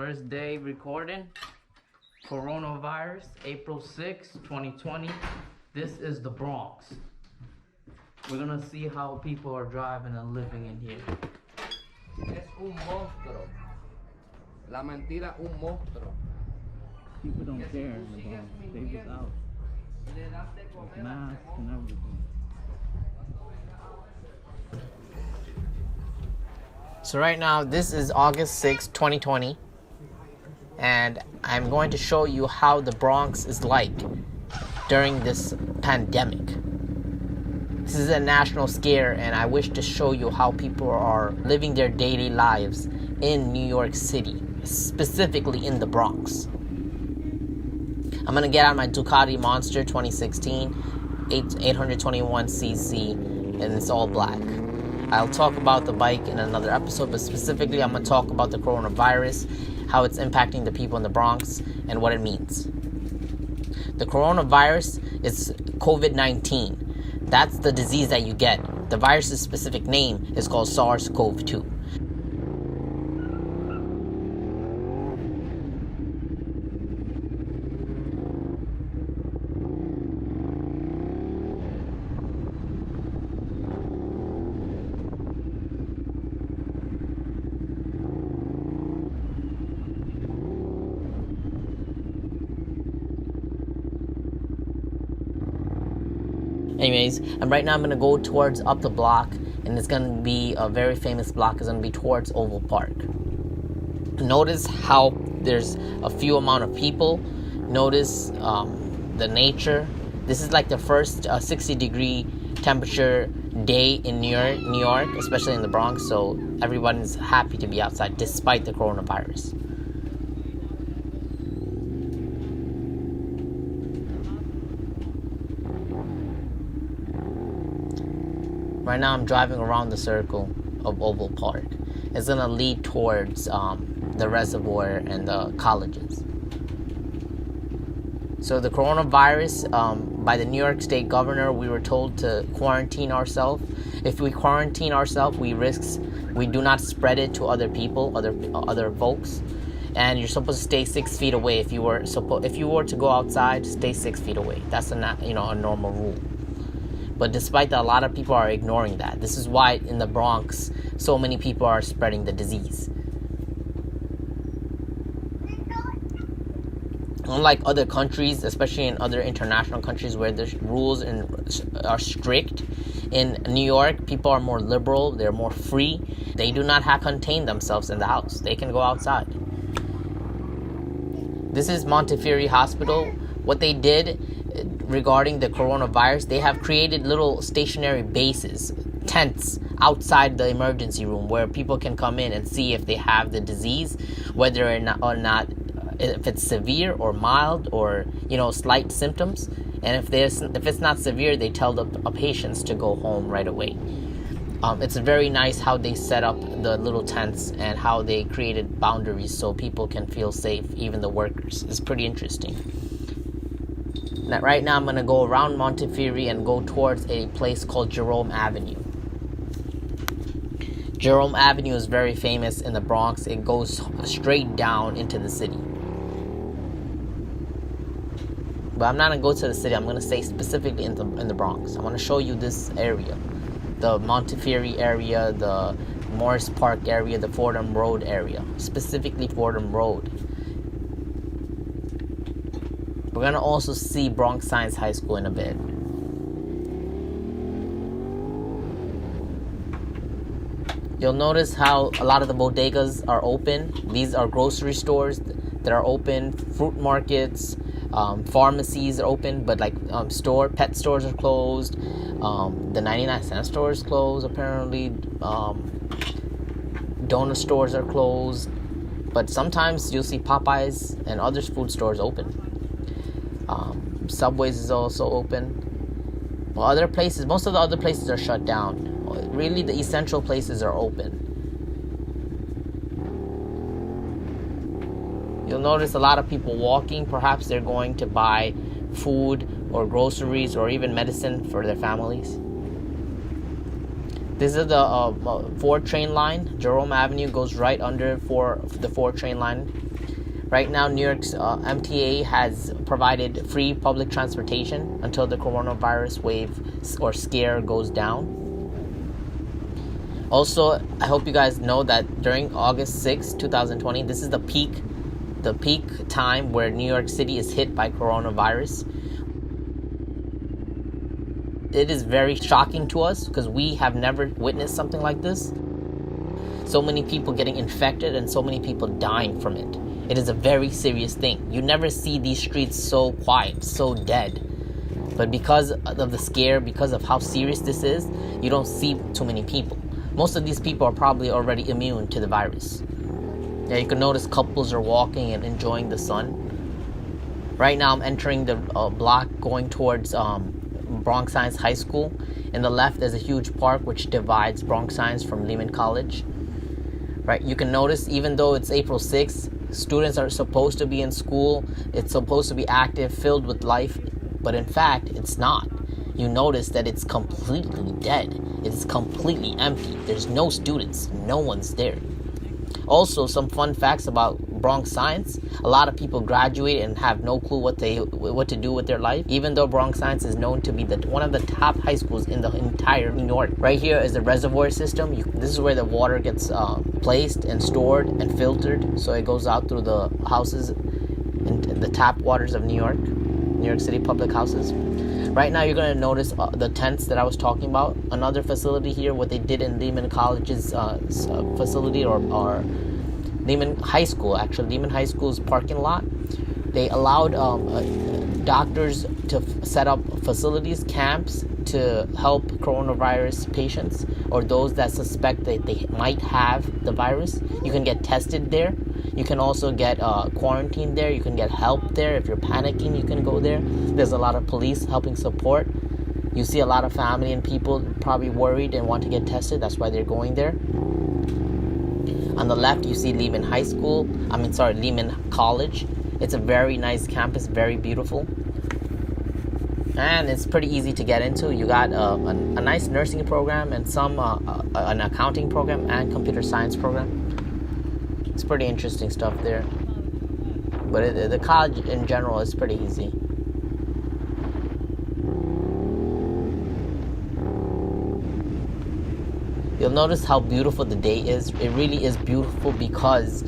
First day recording. Coronavirus, April 6, 2020. This is the Bronx. We're gonna see how people are driving and living in here. Es un monstruo. La mentira, un monstruo. People don't care in the Bronx. They just out. With masks and everything. So right now, this is August 6, 2020. And I'm going to show you how the Bronx is like during this pandemic. This is a national scare, and I wish to show you how people are living their daily lives in New York City, specifically in the Bronx. I'm going to get out my Ducati Monster 2016, 821cc, and it's all black. I'll talk about the bike in another episode, but specifically I'm going to talk about the coronavirus, how it's impacting the people in the Bronx, and what it means. The coronavirus is COVID-19. That's the disease that you get. The virus's specific name is called SARS-CoV-2. Anyways, and right now I'm going to go towards up the block, and it's going to be a very famous block. It's going to be towards Oval Park. Notice how there's a few amount of people. Notice the nature. This is like the first 60-degree temperature day in New York, especially in the Bronx, so everyone's happy to be outside despite the coronavirus. Right now I'm driving around the circle of Oval Park. It's going to lead towards the reservoir and the colleges. So the coronavirus, by the New York State governor, we were told to quarantine ourselves. If we quarantine ourselves, we do not spread it to other people, other folks. And you're supposed to stay 6 feet away. If you were to go outside, stay 6 feet away. That's a normal rule. But despite that, a lot of people are ignoring that. This is why in the Bronx, so many people are spreading the disease. Unlike other countries, especially in other international countries where the rules are strict, in New York, people are more liberal, they're more free. They do not contain themselves in the house. They can go outside. This is Montefiore Hospital. What they did regarding the coronavirus, they have created little stationary bases, tents outside the emergency room where people can come in and see if they have the disease, whether or not if it's severe or mild or slight symptoms. And if it's not severe, they tell the patients to go home right away. It's very nice how they set up the little tents and how they created boundaries so people can feel safe, even the workers. It's pretty interesting. Right now I'm going to go around Montefiore and go towards a place called Jerome Avenue. Jerome Avenue is very famous in the Bronx. It goes straight down into the city. But I'm not going to go to the city. I'm going to stay specifically in the Bronx. I want to show you this area. The Montefiore area, the Morris Park area, the Fordham Road area. Specifically Fordham Road. We're going to also see Bronx Science High School in a bit. You'll notice how a lot of the bodegas are open. These are grocery stores that are open, fruit markets, pharmacies are open, but pet stores are closed. The 99-cent store is closed, apparently. Donut stores are closed. But sometimes you'll see Popeyes and other food stores open. Subways is also open. Well, most of the other places are shut down. Really, the essential places are open. You'll notice a lot of people walking. Perhaps they're going to buy food or groceries or even medicine for their families. This is the 4 train line. Jerome Avenue goes right under the 4 train line. Right now, New York's MTA has provided free public transportation until the coronavirus wave or scare goes down. Also, I hope you guys know that during August 6, 2020, this is the peak time where New York City is hit by coronavirus. It is very shocking to us because we have never witnessed something like this. So many people getting infected and so many people dying from it. It is a very serious thing. You never see these streets so quiet, so dead. But because of the scare, because of how serious this is, you don't see too many people. Most of these people are probably already immune to the virus. Yeah, you can notice couples are walking and enjoying the sun. Right now I'm entering the block going towards Bronx Science High School. In the left there's a huge park which divides Bronx Science from Lehman College. Right, you can notice even though it's April 6th, students are supposed to be in school, it's supposed to be active, filled with life, but in fact it's not. You notice that it's completely dead. It's completely empty. There's no students, no one's there. Also, some fun facts about Bronx Science. A lot of people graduate and have no clue what to do with their life, even though Bronx Science is known to be one of the top high schools in the entire New York. Right here is the reservoir system. This is where the water gets placed and stored and filtered, so it goes out through the houses and the tap waters of New York City public houses. Right now, you're going to notice the tents that I was talking about. Another facility here, what they did in Lehman College's facility or Lehman High School, actually, Lehman High School's parking lot. They allowed doctors to set up facilities, camps, to help coronavirus patients or those that suspect that they might have the virus. You can get tested there. You can also get quarantined there. You can get help there. If you're panicking, you can go there. There's a lot of police helping support. You see a lot of family and people probably worried and want to get tested. That's why they're going there. On the left, you see Lehman College. It's a very nice campus, very beautiful. And it's pretty easy to get into. You got a nice nursing program and an accounting program and computer science program. It's pretty interesting stuff there. But the college in general is pretty easy. You'll notice how beautiful the day is. It really is beautiful because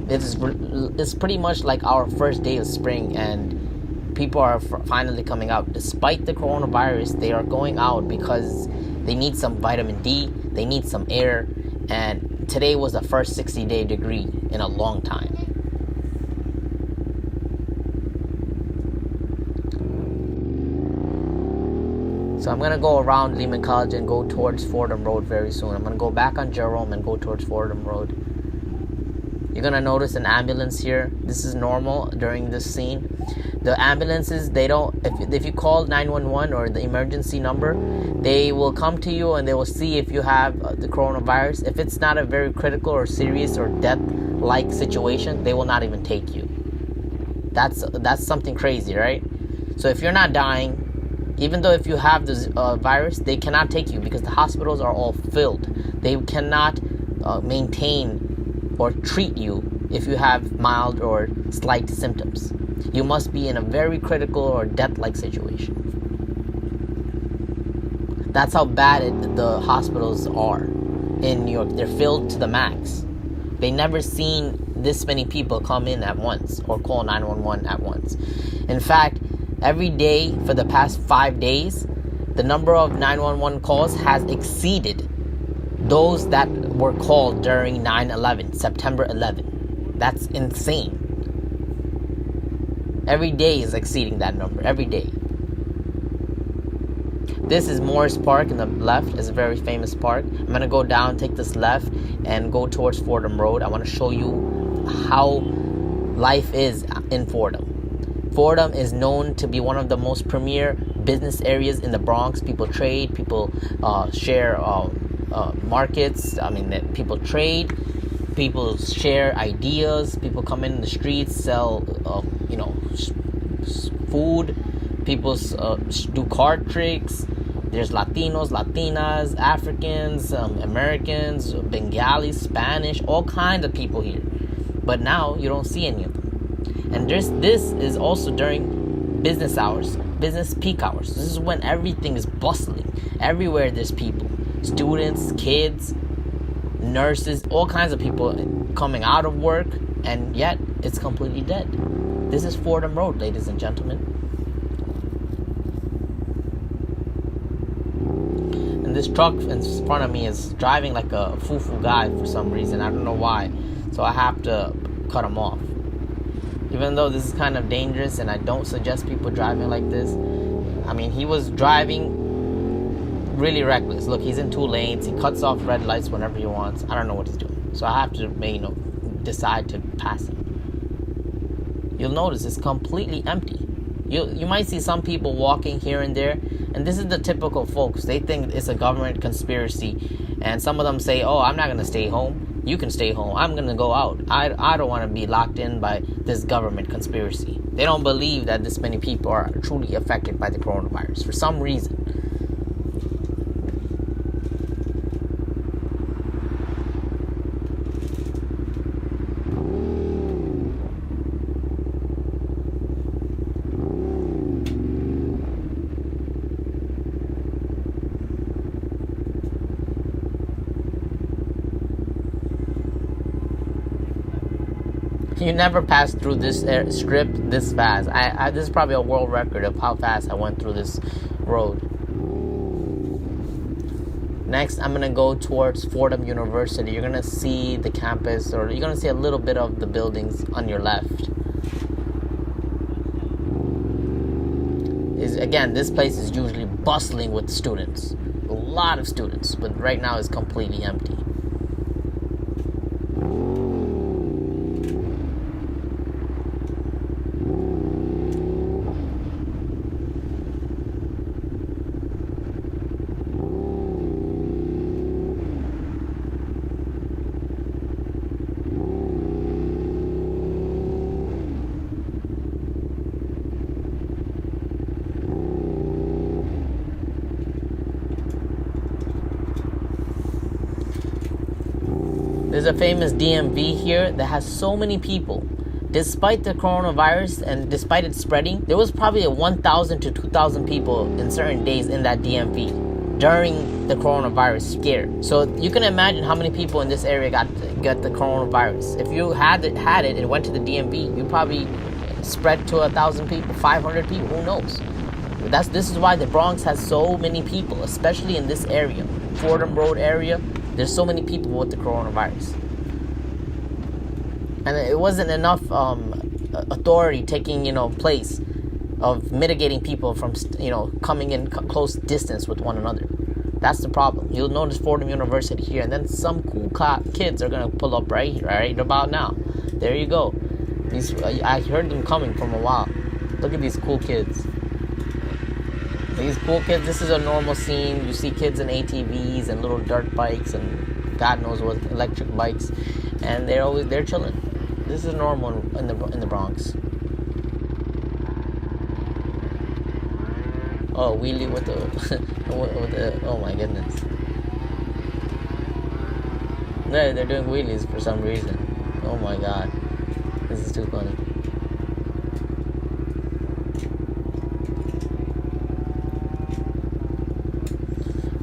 it's pretty much like our first day of spring, and people are finally coming out. Despite the coronavirus, they are going out because they need some vitamin D, they need some air, and today was the first 60-day degree in a long time. So I'm going to go around Lehman College and go towards Fordham Road very soon. I'm going to go back on Jerome and go towards Fordham Road. You're going to notice an ambulance here. This is normal during this scene. The ambulances, they don't, if you call 911 or the emergency number, they will come to you and they will see if you have the coronavirus. If it's not a very critical or serious or death-like situation, they will not even take you. That's something crazy, right? So if you're not dying, even though if you have this virus, they cannot take you because the hospitals are all filled. They cannot maintain or treat you if you have mild or slight symptoms. You must be in a very critical or death-like situation. That's how bad the hospitals are in New York. They're filled to the max. They never seen this many people come in at once or call 911 at once. In fact, every day for the past 5 days, the number of 911 calls has exceeded those that were called during 9/11, September 11. That's insane. Every day is exceeding that number, every day. This is Morris Park in the left. It's a very famous park. I'm going to go down, take this left, and go towards Fordham Road. I want to show you how life is in Fordham. Fordham is known to be one of the most premier business areas in the Bronx. People trade, people share markets. People trade, people share ideas. People come in the streets, sell, food. People do card tricks. There's Latinos, Latinas, Africans, Americans, Bengalis, Spanish, all kinds of people here. But now you don't see any of them. And this is also during business hours, business peak hours. This is when everything is bustling. Everywhere there's people, students, kids, nurses, all kinds of people coming out of work, and yet it's completely dead. This is Fordham Road, ladies and gentlemen. And this truck in front of me is driving like a foo-foo guy for some reason. I don't know why. So I have to cut him off. Even though this is kind of dangerous and I don't suggest people driving like this. I mean, he was driving really reckless. Look, he's in 2 lanes. He cuts off red lights whenever he wants. I don't know what he's doing. So I have to, decide to pass him. You'll notice it's completely empty. You might see some people walking here and there, and this is the typical folks. They think it's a government conspiracy, and some of them say, oh, I'm not going to stay home. You can stay home. I'm going to go out. I don't want to be locked in by this government conspiracy. They don't believe that this many people are truly affected by the coronavirus for some reason. You never passed through this strip this fast. This is probably a world record of how fast I went through this road. Next, I'm going to go towards Fordham University. You're going to see the campus, or you're going to see a little bit of the buildings on your left. Again, this place is usually bustling with students. A lot of students, but right now it's completely empty. There's a famous DMV here that has so many people. Despite the coronavirus and despite it spreading, there was probably 1,000 to 2,000 people in certain days in that DMV during the coronavirus scare. So you can imagine how many people in this area got the coronavirus. If you had it and went to the DMV, you probably spread to 1,000 people, 500 people, who knows? This is why the Bronx has so many people, especially in this area, Fordham Road area. There's so many people with the coronavirus. And it wasn't enough authority taking, place of mitigating people from, coming in close distance with one another. That's the problem. You'll notice Fordham University here, and then some cool kids are going to pull up right about now. There you go. I heard them coming from a while. Look at these cool kids. These cool kids, this is a normal scene. You see kids in ATVs and little dirt bikes and God knows what, electric bikes, and they're chilling. This is normal in the Bronx. Oh, wheelie with the oh my goodness. They're doing wheelies for some reason. Oh my God, this is too funny.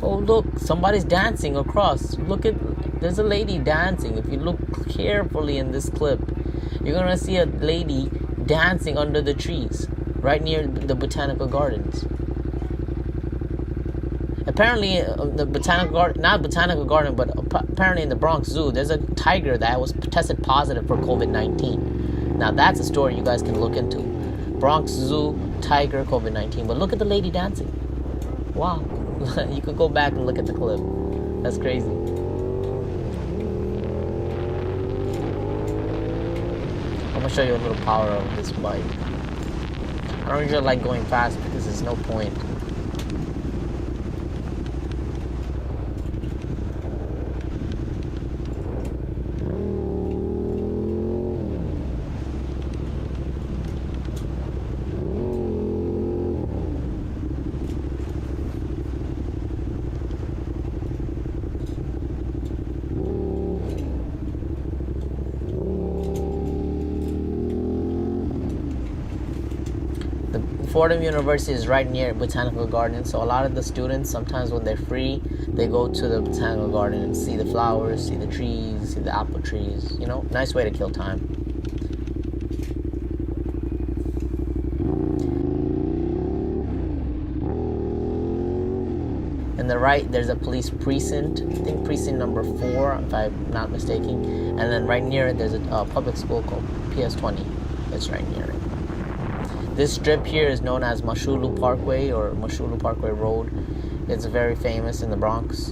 Oh look, somebody's dancing across. There's a lady dancing. If you look carefully in this clip, you're gonna see a lady dancing under the trees right near the botanical gardens. Apparently, the botanical garden, not botanical garden, but apparently in the Bronx Zoo, there's a tiger that was tested positive for COVID-19. Now that's a story you guys can look into. Bronx Zoo, tiger, COVID-19. But look at the lady dancing. Wow. You could go back and look at the clip. That's crazy. I'm gonna show you a little power of this bike. I don't usually like going fast because there's no point. Fordham University is right near Botanical Garden, so a lot of the students, sometimes when they're free, they go to the Botanical Garden and see the flowers, see the trees, see the apple trees. You know, nice way to kill time. On the right, there's a police precinct. I think precinct number 4, if I'm not mistaken. And then right near it, there's a public school called PS20. It's right near it. This strip here is known as Moshulu Parkway or Moshulu Parkway Road. It's very famous in the Bronx.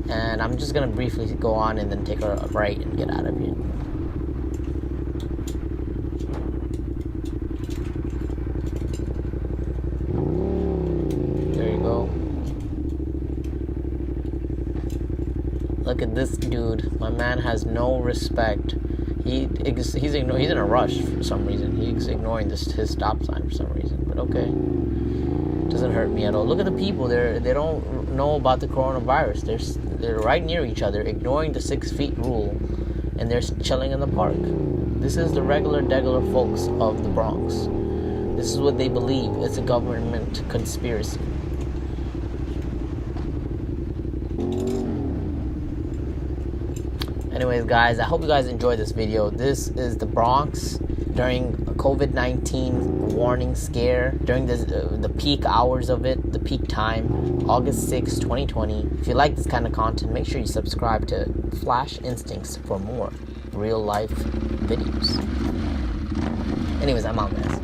And I'm just going to briefly go on and then take a right and get out of here. There you go. Look at this dude. My man has no respect. He's in a rush for some reason. He's ignoring his stop sign for some reason. But okay, doesn't hurt me at all. Look at the people. They don't know about the coronavirus. They're right near each other, ignoring the 6 feet rule, and they're chilling in the park. This is the regular folks of the Bronx. This is what they believe. It's a government conspiracy. Anyways, guys, I hope you guys enjoyed this video. This is the Bronx during COVID-19 warning scare, during the peak hours of it, the peak time, August 6, 2020. If you like this kind of content, make sure you subscribe to Flash Instincts for more real life videos. Anyways, I'm out, guys.